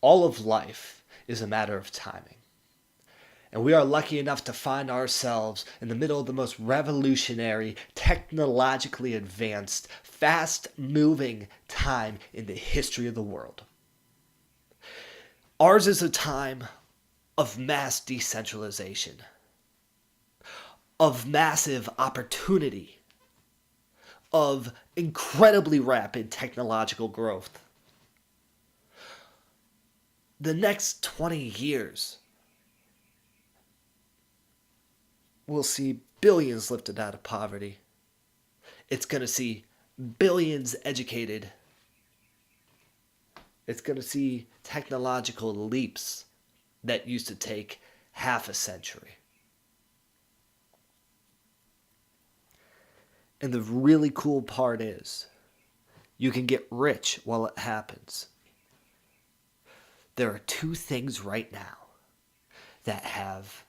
All of life is a matter of timing. And we are lucky enough to find ourselves in the middle of the most revolutionary, technologically advanced, fast moving time in the history of the world. Ours is a time of mass decentralization, of massive opportunity, of incredibly rapid technological growth. The next 20 years will see billions lifted out of poverty. It's going to see billions educated. It's going to see technological leaps that used to take half a century. And the really cool part is, you can get rich while it happens. There are two things right now that have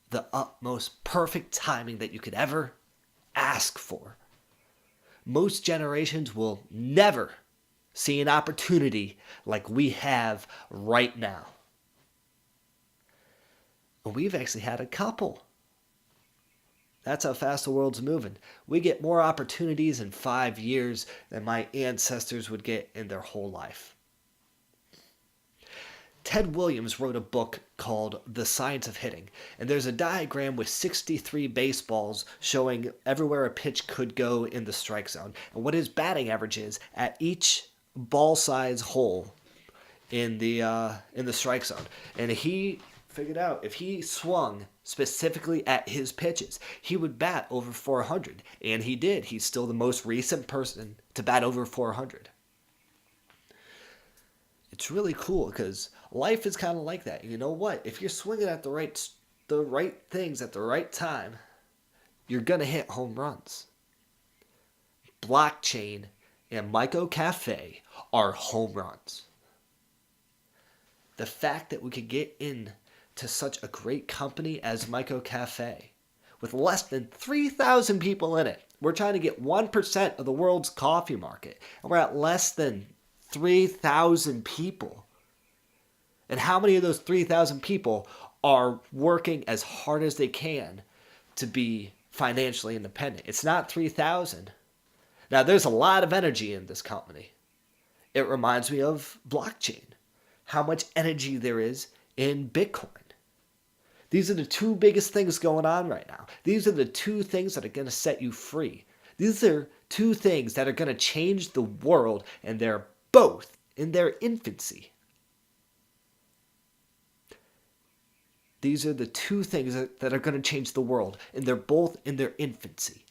the utmost perfect timing that you could ever ask for. Most generations will never see an opportunity like we have right now. And we've actually had a couple. That's how fast the world's moving. We get more opportunities in 5 years than my ancestors would get in their whole life. Ted Williams wrote a book called The Science of Hitting, and there's a diagram with 63 baseballs showing everywhere a pitch could go in the strike zone, and what his batting average is at each ball size hole in the strike zone. And he figured out if he swung specifically at his pitches, he would bat over 400, and he did. He's still the most recent person to bat over 400. It's really cool because life is kind of like that. You know what? If you're swinging at the right things at the right time, you're going to hit home runs. Blockchain and Myco Cafe are home runs. The fact that we could get in to such a great company as Myco Cafe with less than 3,000 people in it. We're trying to get 1% of the world's coffee market, and we're at less than 3,000 people. And how many of those 3,000 people are working as hard as they can to be financially independent? It's not 3,000. Now, there's a lot of energy in this company. It reminds me of blockchain, how much energy there is in Bitcoin. These are the two biggest things going on right now. These are the two things that are going to set you free. These are two things that are going to change the world, and they're both in their infancy. These are the two things that are going to change the world, and they're both in their infancy.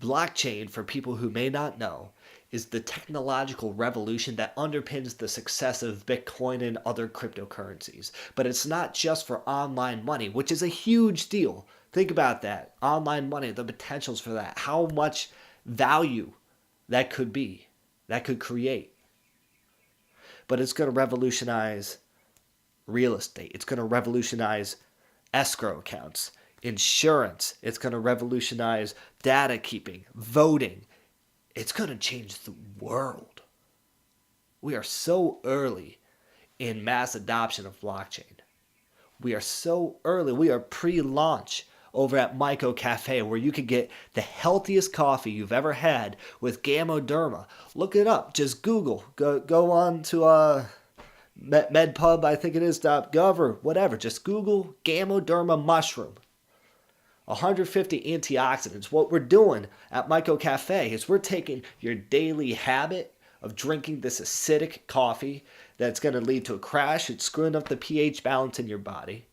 Blockchain, for people who may not know, is the technological revolution that underpins the success of Bitcoin and other cryptocurrencies. But it's not just for online money, which is a huge deal. Think about that. Online money, the potentials for that, how much value that could be, that could create. But it's going to revolutionize real estate. It's going to revolutionize escrow accounts, insurance. It's going to revolutionize data keeping, voting. It's going to change the world. We are so early in mass adoption of blockchain. We are so early. We are pre-launch over at Myco Cafe, where you can get the healthiest coffee you've ever had with Gamoderma. Look it up. Just Google. Go on to medpub, I think it is, .gov or whatever. Just Google Gamoderma mushroom. 150 antioxidants. What we're doing at Myco Cafe is we're taking your daily habit of drinking this acidic coffee that's going to lead to a crash. It's screwing up the pH balance in your body.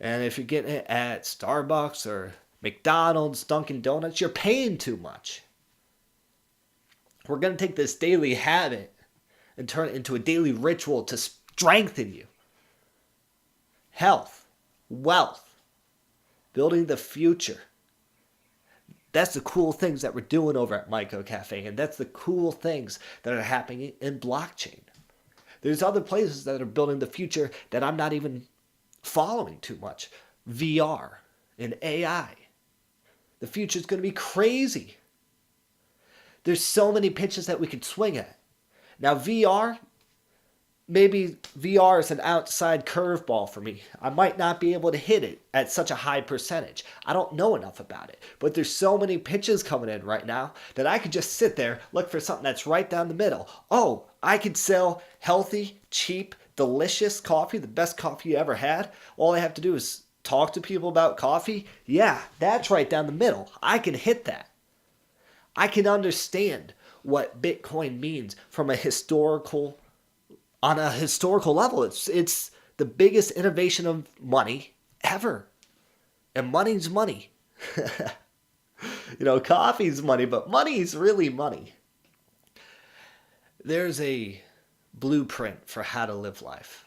And if you're getting it at Starbucks or McDonald's, Dunkin' Donuts, you're paying too much. We're going to take this daily habit and turn it into a daily ritual to strengthen you. Health, wealth, building the future. That's the cool things that we're doing over at Myco Cafe, and that's the cool things that are happening in blockchain. There's other places that are building the future that I'm not even following too much. VR and AI. The future's going to be crazy. There's so many pitches that we could swing at. Now VR, maybe VR is an outside curveball for me. I might not be able to hit it at such a high percentage. I don't know enough about it. But there's so many pitches coming in right now that I could just sit there, look for something that's right down the middle. Oh, I could sell healthy, cheap, delicious coffee, the best coffee you ever had. All I have to do is talk to people about coffee. Yeah, that's right down the middle. I can hit that. I can understand what Bitcoin means from a historical on a historical level. It's the biggest innovation of money ever. And money's money. Coffee's money, but money's really money. There's a blueprint for how to live life.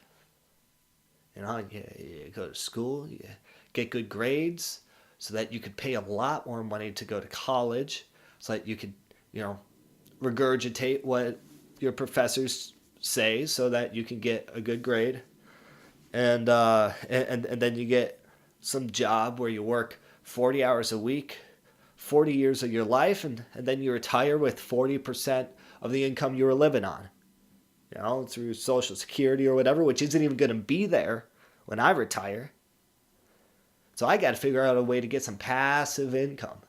You go to school, you get good grades so that you could pay a lot more money to go to college, so that you could, regurgitate what your professors say so that you can get a good grade, and then you get some job where you work 40 hours a week, 40 years of your life, and then you retire with 40% of the income you were living on, through Social Security or whatever, which isn't even going to be there when I retire. So I got to figure out a way to get some passive income.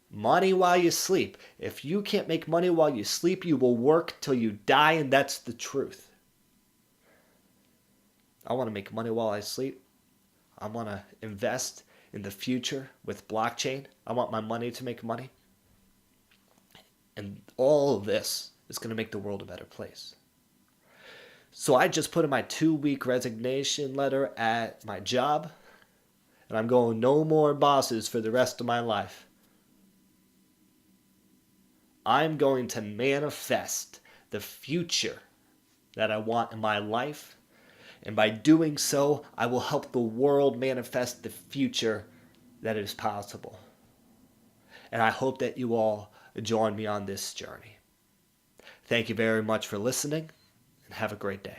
Money while you sleep. If you can't make money while you sleep, you will work till you die, and that's the truth. I want to make money while I sleep. I want to invest in the future with blockchain. I want my money to make money. And all of this is going to make the world a better place. So I just put in my 2-week resignation letter at my job, and I'm going no more bosses for the rest of my life. I'm going to manifest the future that I want in my life. And by doing so, I will help the world manifest the future that is possible. And I hope that you all join me on this journey. Thank you very much for listening, and have a great day.